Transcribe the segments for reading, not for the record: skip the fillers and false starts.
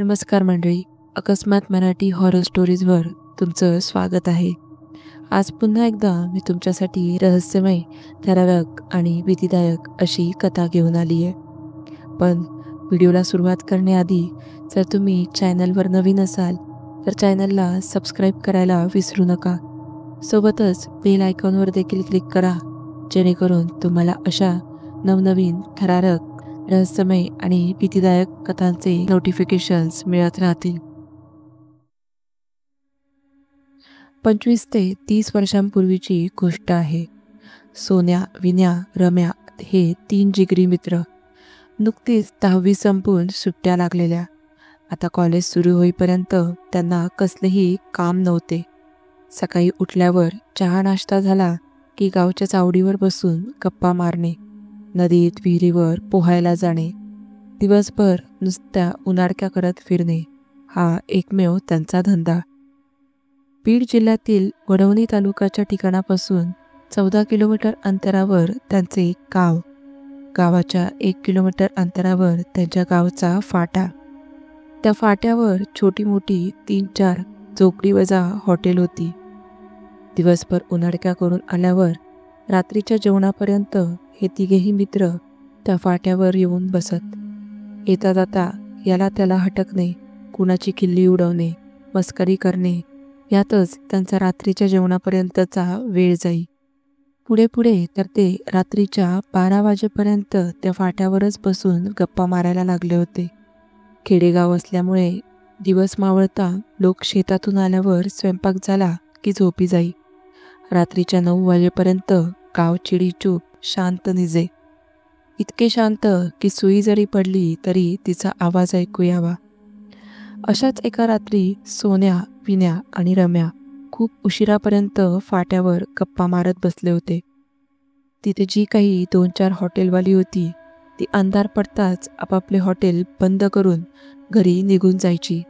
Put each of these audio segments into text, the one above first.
नमस्कार मंडळी, अकस्मात मराठी हॉरर स्टोरीजवर तुमचं स्वागत आहे. आज पुन्हा एकदा मी तुमच्यासाठी रहस्यमय, थरारक आणि भीतीदायक अशी कथा घेऊन आली आहे. पण व्हिडिओला सुरुवात करण्याआधी जर तुम्ही चॅनलवर नवीन असाल तर चॅनलला सबस्क्राईब करायला विसरू नका. सोबतच बेल आयकॉनवर देखील क्लिक करा, जेणेकरून तुम्हाला अशा नवनवीन थरारक, रहस्यमय आणि भीतीदायक कथांचे नोटिफिकेशन्स मिळत राहतील. 25 ते 30 वर्षांपूर्वीची गोष्ट आहे. सोन्या, विन्या, रम्या हे 3 जिगरी मित्र. नुकतीच 10वी संपून सुट्ट्या लागलेल्या. आता कॉलेज सुरू होईपर्यंत त्यांना कसलेही काम नव्हते. सकाळी उठल्यावर चहा नाश्ता झाला की गावच्या चावडीवर बसून गप्पा मारणे, नदीत विहिरीवर पोहायला जाणे, दिवसभर नुसत्या उनाडक्या करत फिरणे हा एकमेव त्यांचा धंदा. बीड जिल्ह्यातील वडवणी तालुक्याच्या ठिकाणापासून 14 किलोमीटर अंतरावर त्यांचे गाव. गावाच्या 1 किलोमीटर अंतरावर त्यांच्या गावचा फाटा. त्या फाट्यावर छोटी मोठी 3-4 झोपडी वजा हॉटेल होती. दिवसभर उनाडक्या करून आल्यावर रात्रीच्या जेवणापर्यंत हे तिघेही मित्र त्या फाट्यावर येऊन बसत. येता जाता याला त्याला हटकणे, कुणाची खिल्ली उडवणे, मस्करी करणे यातच त्यांचा रात्रीच्या जेवणापर्यंतचा वेळ जाई. पुढे पुढे तर ते रात्रीच्या 12 वाजेपर्यंत त्या फाट्यावरच बसून गप्पा मारायला लागले होते. खेडेगाव असल्यामुळे दिवस मावळता लोक शेतातून आल्यावर स्वयंपाक झाला की झोपी जाई. रात्रीच्या 9 वाजेपर्यंत गाव चिडीचूप शांत निजे. इतके शांत की सुई जरी पडली तरी तिचा आवाज ऐकू यावा. अशाच एका रात्री सोन्या, विन्या आणि रम्या खूप उशिरापर्यंत फाट्यावर गप्पा मारत बसले होते. तिथे जी काही 2-4 हॉटेलवाली होती ती अंधार पडताच आपापले हॉटेल बंद करून घरी निघून जायची.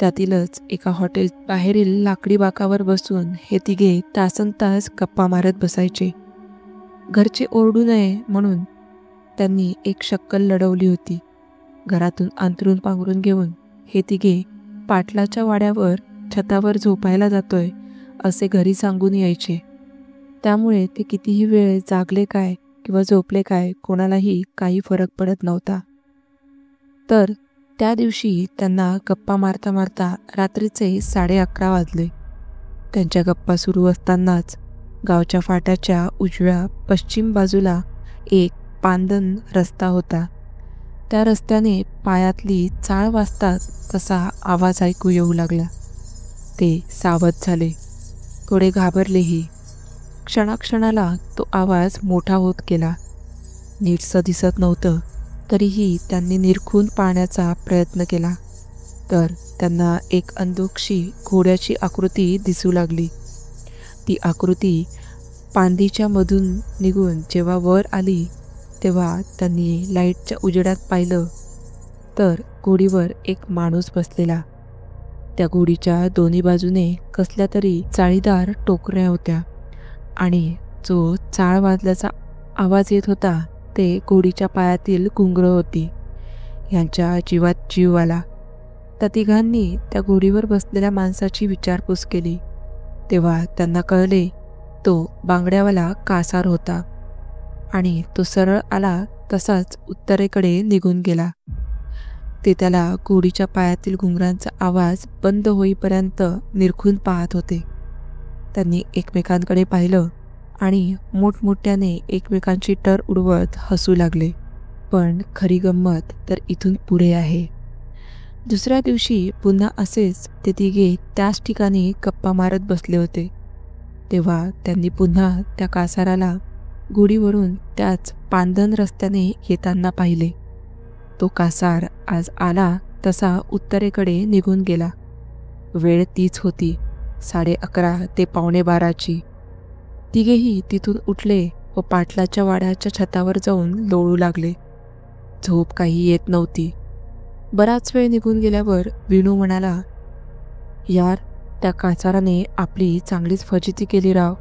त्यातीलच एका हॉटेल बाहेरील लाकडी बाकावर बसून हे तिघे तासनतास गप्पा मारत बसायचे. घरचे ओरडू नये म्हणून त्यांनी एक शक्कल लढवली होती. घरातून अंथरूण पांघरून घेऊन हे तिघे पाटलाच्या वाड्यावर छतावर झोपायला जातोय असे घरी सांगून यायचे. त्यामुळे ते कितीही वेळ जागले काय किंवा झोपले काय कोणालाही काही फरक पडत नव्हता. तर त्या दिवशी त्यांना गप्पा मारता मारता रात्रीचे 11:30 वाजले. त्यांच्या गप्पा सुरू असतानाच गावच्या फाट्याच्या उजव्या पश्चिम बाजूला एक पांदन रस्ता होता. त्या रस्त्याने पायातली चाळ वाजतात तसा आवाज ऐकू येऊ लागला. ते सावध झाले, थोडे घाबरलेही. क्षणाक्षणाला तो आवाज मोठा होत गेला. नीटसं दिसत नव्हतं, तरीही त्यांनी निरखून पाहण्याचा प्रयत्न केला. तर त्यांना एक अंधुकशी घोड्याची आकृती दिसू लागली. ती आकृती पांदीच्या मधून निघून जेव्हा वर आली तेव्हा त्यांनी लाईटच्या उजेडात पाहिलं तर घोडीवर एक माणूस बसलेला. त्या घोडीच्या दोन्ही बाजूने कसल्या तरी चाळीदार टोकऱ्या होत्या आणि जो चाळ वाजल्याचा आवाज येत होता ते घोडीच्या पायातील घुंगरं होती. यांच्या जीवात जीव आला. त्या तिघांनी त्या घोडीवर बसलेल्या माणसाची विचारपूस केली तेव्हा त्यांना कळले तो बांगड्यावाला कासार होता आणि तो सरळ आला तसाच उत्तरेकडे निघून गेला. ते त्याला घोडीच्या पायातील घुंगरांचा आवाज बंद होईपर्यंत निरखून पाहत होते. त्यांनी एकमेकांकडे पाहिलं आणि मोठमोठ्याने एकमेकांची टर उडवत हसू लागले. पण खरी गंमत तर इथून पुढे आहे. दुसऱ्या दिवशी पुन्हा असेच ते तिघे त्याच ठिकाणी गप्पा मारत बसले होते. तेव्हा त्यांनी पुन्हा त्या कासाराला घोडीवरून त्याच पांदन रस्त्याने येताना पाहिले. तो कासार आज आला तसा उत्तरेकडे निघून गेला. वेळ तीच होती, 11:30 ते 11:45. तिघेही तिथून उठले व पाटलाच्या वाड्याच्या छतावर जाऊन लोळू लागले. झोप काही येत नव्हती. बराच वेळ निघून गेल्यावर विनू म्हणाला, यार, त्या कासाराने आपली चांगलीच फजिती केली राव.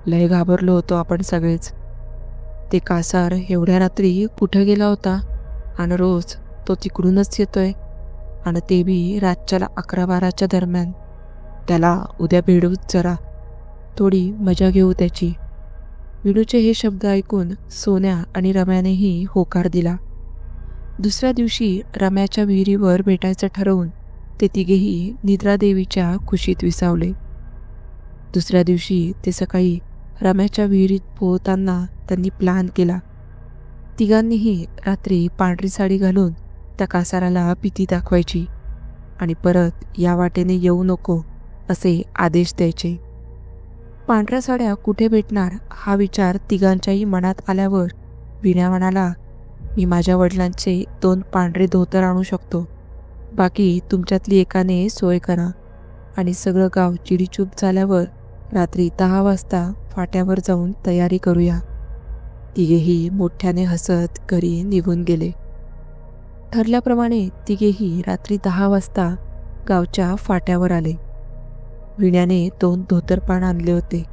लय घाबरलो होतो आपण सगळेच. ते कासार एवढ्या रात्री कुठं गेला होता आणि रोज तो तिकडूनच येतोय आणि ते बी रातच्याला 11-12च्या दरम्यान. त्याला उद्या भेडूच जरा, थोडी मजा घेऊ त्याची. विनूचे हे शब्द ऐकून सोन्या आणि रम्यानेही होकार दिला. दुसऱ्या दिवशी रम्याच्या विहिरीवर भेटायचं ठरवून ते तिघेही निद्रादेवीच्या कुशीत विसावले. दुसऱ्या दिवशी ते सकाळी रम्याच्या विहिरीत पोहताना त्यांनी प्लॅन केला. तिघांनीही रात्री पांढरी साडी घालून त्या कासाराला भीती दाखवायची आणि परत या वाटेने येऊ नको असे आदेश द्यायचे. पांढऱ्या साड्या कुठे भेटणार हा विचार तिघांच्याही मनात आल्यावर विण्या म्हणाला, मी माझ्या वडिलांचे 2 पांढरे धोतर आणू शकतो. बाकी तुमच्यातली एकाने सोय करा आणि सगळं गाव चिडीचूप झाल्यावर रात्री 10 वाजता फाट्यावर जाऊन तयारी करूया. तिघेही मोठ्याने हसत घरी निघून गेले. ठरल्याप्रमाणे तिघेही रात्री 10 वाजता गावच्या फाट्यावर आले. विण्याने 2 धोतरपान आणले होते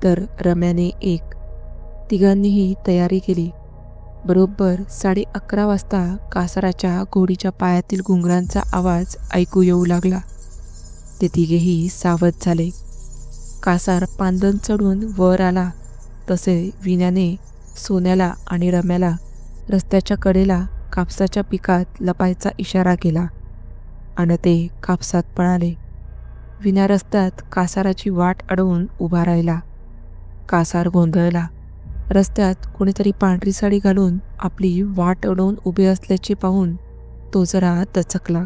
तर रम्याने 1. तिघांनीही तयारी केली. बरोबर 11:30 वाजता कासाराच्या घोडीच्या पायातील घुंगरांचा आवाज ऐकू येऊ लागला. ते तिघेही सावध झाले. कासार पांदन चढून वर आला तसे विण्याने सोन्याला आणि रम्याला रस्त्याच्या कडेला कापसाच्या पिकात लपायचा इशारा केला आणि ते कापसात पळाले. विण्या रस्त्यात कासाराची वाट अडवून उभा राहिला. कासार गोंधळला. रस्त्यात कोणीतरी पांढरी साडी घालून आपली वाट अडवून उभे असल्याचे पाहून तो जरा दचकला.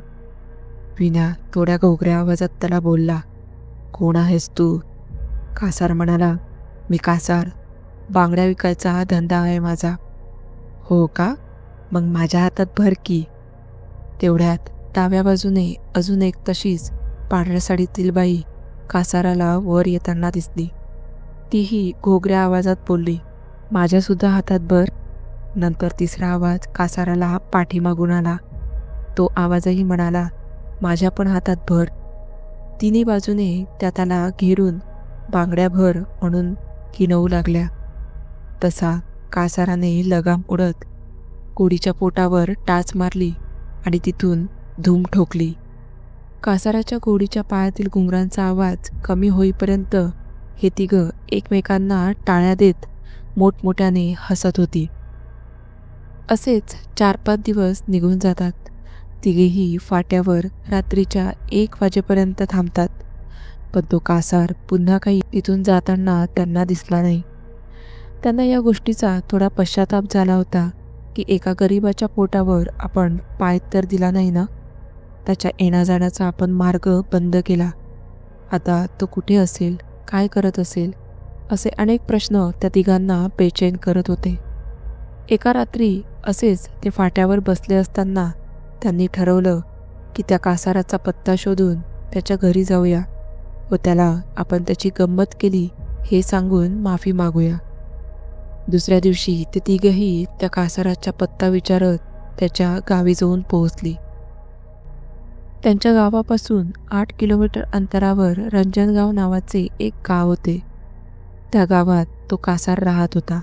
विण्या थोड्या घोगऱ्या आवाजात त्याला बोलला, कोण आहेस तू? कासार म्हणाला, मी कासार, बांगड्या विकायचा धंदा आहे माझा. हो का? मग माझ्या हातात भर की. तेवढ्यात डाव्या बाजूने अजून एक तशीच पांढऱ्या साडीतील बाई कासाराला वर येताना दिसली. तीही घोगऱ्या आवाजात बोलली, माझ्यासुद्धा हातात भर. नंतर तिसरा आवाज कासाराला पाठीमागून आला. तो आवाजही म्हणाला, माझ्या पण हातात भर. तिन्ही बाजूने त्या त्याला घेरून बांगड्या भर म्हणून किनवू लागल्या. तसा कासाराने लगाम उडत घोडीच्या पोटावर टाच मारली आणि तिथून धूम ठोकली. कासाराच्या घोडीच्या पायातील घुंगरांचा आवाज कमी होईपर्यंत हे तिघं एकमेकांना टाळ्या देत मोठमोठ्याने हसत होती. असेच 4-5 दिवस निघून जातात. तिघेही फाट्यावर रात्रीच्या 1 वाजेपर्यंत थांबतात. पण तो कासार पुन्हा काही तिथून जाताना त्यांना दिसला नाही. त्यांना या गोष्टीचा थोडा पश्चाताप झाला होता की एका गरिबाच्या पोटावर आपण पाय तर दिला नाही ना. त्याच्या येण्याजाण्याचा आपण मार्ग बंद केला. आता तो कुठे असेल, काय करत असेल, असे अनेक प्रश्न त्या तिघांना बेचैन करत होते. एका रात्री असेच ते फाट्यावर बसले असताना त्यांनी ठरवलं की त्या कासाराचा पत्ता शोधून त्याच्या घरी जाऊया व त्याला आपण त्याची गंमत केली हे सांगून माफी मागूया. दुसऱ्या दिवशी ते तिघही त्या कासाराचा पत्ता विचारत त्याच्या गावी जाऊन पोहोचली. त्यांच्या गावापासून 8 किलोमीटर अंतरावर रंजनगाव नावाचे एक गाव होते. त्या गावात तो कासार राहत होता.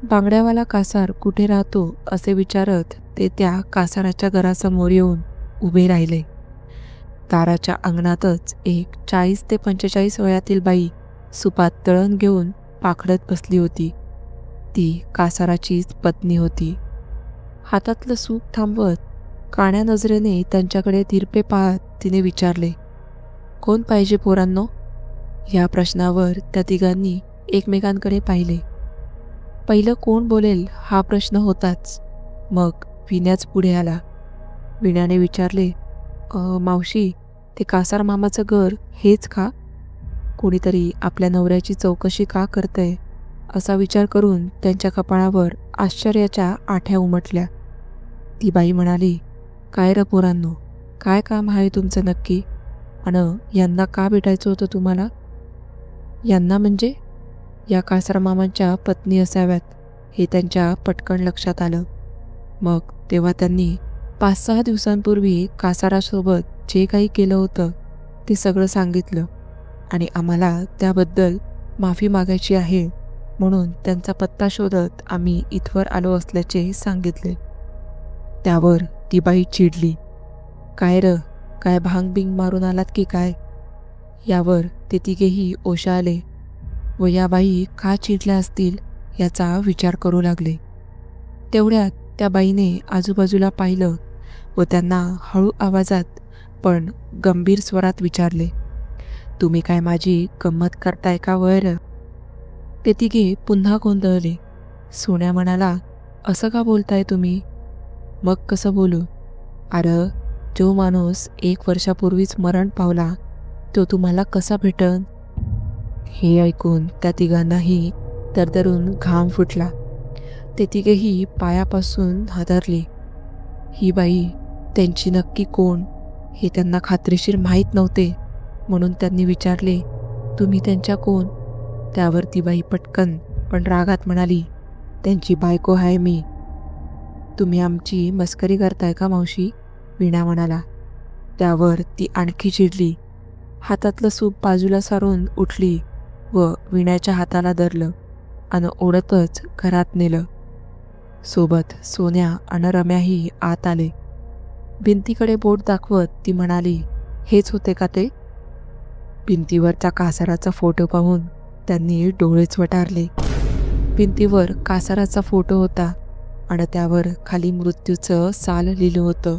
बांगड्यावाला कासार कुठे राहतो असे विचारत ते त्या कासाराच्या घरासमोर येऊन उभे राहिले. दाराच्या अंगणातच एक 40 ते 45 वयातील बाई सुपात तळण घेऊन पाखडत बसली होती. ती कासाराचीच पत्नी होती. हातातलं सूप थांबवत काण्या नजरेने त्यांच्याकडे तिरपे पाहत तिने विचारले, कोण पाहिजे पोरांनो? या प्रश्नावर त्या तिघांनी एकमेकांकडे पाहिले. पहिलं कोण बोलेल हा प्रश्न होताच. मग विण्याच पुढे आला. विण्याने विचारले, मावशी, ते कासार मामाचं घर हेच का? कोणीतरी आपल्या नवऱ्याची चौकशी का करतंय असा विचार करून त्यांच्या कपाळावर आश्चर्याच्या आठ्या उमटल्या. ती बाई म्हणाली, काय र पोरांनो, काय काम आहे तुमचं नक्की? आणि यांना का भेटायचं होतं तुम्हाला? यांना म्हणजे या कासार मामांच्या पत्नी असाव्यात हे त्यांच्या पटकन लक्षात आलं. मग तेव्हा त्यांनी 5-6 दिवसांपूर्वी कासारासोबत जे काही केलं होतं ते सगळं सांगितलं आणि आम्हाला त्याबद्दल माफी मागायची आहे म्हणून त्यांचा पत्ता शोधत आम्ही इथवर आलो असल्याचे सांगितले. त्यावर ती बाई चिडली. काय र, काय भांग बिंग मारून आलात की काय? यावर ते तिघेही ओशाळले व या बाई का चिडल्या असतील याचा विचार करू लागले. तेवढ्यात त्या बाईने आजूबाजूला पाहिलं व त्यांना हळू आवाजात पण गंभीर स्वरात विचारले, तुम्ही काय माझी गंमत करताय का वर? ते तिघे पुन्हा गोंधळले. सोन्या म्हणाला, असं का बोलताय तुम्ही? मग कसं बोलू? अरे, जो माणूस 1 वर्षापूर्वीच मरण पावला तो तुम्हाला कसा भेटन? हे ऐकून त्या तिघांनाही दरदरून घाम फुटला. ते तिघेही पायापासून हादरले. ही बाई त्यांची नक्की कोण हे त्यांना खात्रीशीर माहीत नव्हते, म्हणून त्यांनी विचारले, तुम्ही त्यांच्या कोण? त्यावर ती बाई पटकन पण रागात म्हणाली, त्यांची बायको आहे मी. तुम्ही आमची मस्करी करताय का मावशी? वीणा म्हणाला. त्यावर ती आणखी चिडली. हातातलं सूप बाजूला सारून उठली व वीणाच्या हाताला धरलं आणि ओढतच घरात नेलं. सोबत सोन्या आणि रम्याही आत आले. भिंतीकडे बोट दाखवत ती म्हणाली, हेच होते का ते? भिंतीवरचा कासाराचा फोटो पाहून त्यांनी डोळेच वटारले. भिंतीवर कासाराचा फोटो होता आणि त्यावर खाली मृत्यूचं साल लिहिलं होतं.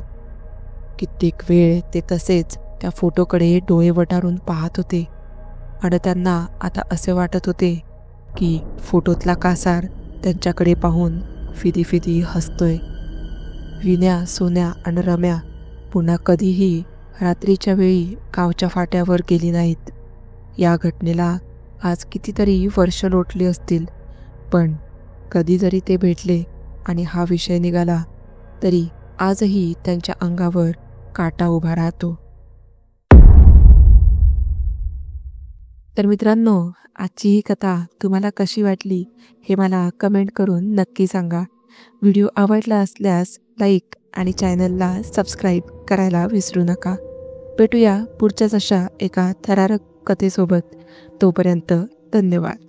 कित्येक वेळ ते तसेच त्या फोटोकडे डोळे वटारून पाहत होते आणि त्यांना आता असे वाटत होते की फोटोतला कासार त्यांच्याकडे पाहून फिदी फिदी हसतोय. विन्या, सोन्या आणि रम्या पुन्हा कधीही रात्रीच्या वेळी गावच्या फाट्यावर गेली नाहीत. या घटनेला आज कितीतरी वर्ष लोटली असतील, पण कधी जरी ते भेटले आणि हा विषय निघाला तरी आजही त्यांच्या अंगावर काटा उभा राहतो. तर मित्रांनो, आजची ही कथा तुम्हाला कशी वाटली हे मला कमेंट करून नक्की सांगा. व्हिडिओ आवडला असल्यास लाईक आणि चॅनलला सबस्क्राईब करायला विसरू नका. भेटूया पुढच्याच अशा एका थरारक कथेसोबत. तोपर्यंत धन्यवाद.